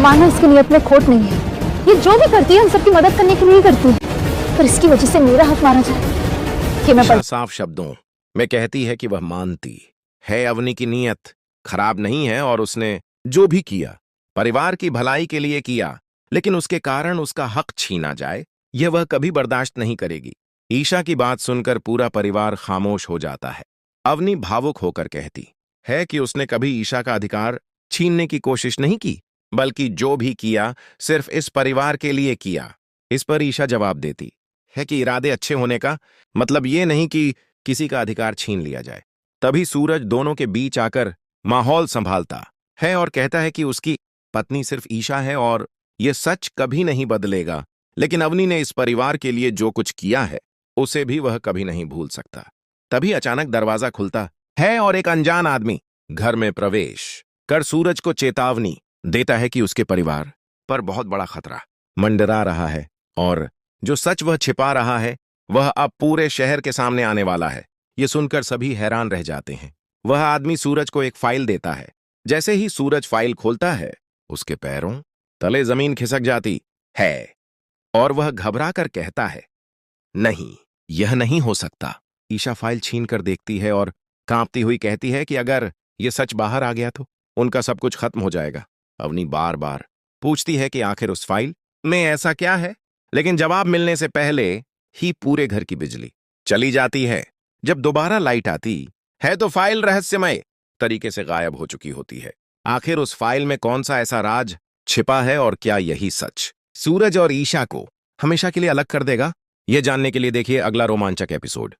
मानना इसकी नियत में खोट नहीं है। ये जो भी करती है हम सबकी मदद करने के लिए ही करती है, पर इसकी वजह से मेरा हक मारा जाए कि मैं साफ शब्दों में कहती है कि वह मानती है अवनी की नीयत खराब नहीं है और उसने जो भी किया परिवार की भलाई के लिए किया, लेकिन उसके कारण उसका हक छीना जाए यह वह कभी बर्दाश्त नहीं करेगी। ईशा की बात सुनकर पूरा परिवार खामोश हो जाता है। अवनी भावुक होकर कहती है कि उसने कभी ईशा का अधिकार छीनने की कोशिश नहीं की, बल्कि जो भी किया सिर्फ इस परिवार के लिए किया। इस पर ईशा जवाब देती है कि इरादे अच्छे होने का मतलब ये नहीं कि किसी का अधिकार छीन लिया जाए। तभी सूरज दोनों के बीच आकर माहौल संभालता है और कहता है कि उसकी पत्नी सिर्फ ईशा है और यह सच कभी नहीं बदलेगा, लेकिन अवनी ने इस परिवार के लिए जो कुछ किया है उसे भी वह कभी नहीं भूल सकता। तभी अचानक दरवाजा खुलता है और एक अनजान आदमी घर में प्रवेश कर सूरज को चेतावनी देता है कि उसके परिवार पर बहुत बड़ा खतरा मंडरा रहा है और जो सच वह छिपा रहा है वह अब पूरे शहर के सामने आने वाला है। यह सुनकर सभी हैरान रह जाते हैं। वह आदमी सूरज को एक फाइल देता है। जैसे ही सूरज फाइल खोलता है उसके पैरों तले जमीन खिसक जाती है और वह घबरा कर कहता है, नहीं, यह नहीं हो सकता। ईशा फाइल छीन कर देखती है और कांपती हुई कहती है कि अगर यह सच बाहर आ गया तो उनका सब कुछ खत्म हो जाएगा। अवनी बार बार पूछती है कि आखिर उस फाइल में ऐसा क्या है, लेकिन जवाब मिलने से पहले ही पूरे घर की बिजली चली जाती है। जब दोबारा लाइट आती है तो फाइल रहस्यमय तरीके से गायब हो चुकी होती है। आखिर उस फाइल में कौन सा ऐसा राज छिपा है और क्या यही सच सूरज और ईशा को हमेशा के लिए अलग कर देगा? यह जानने के लिए देखिए अगला रोमांचक एपिसोड।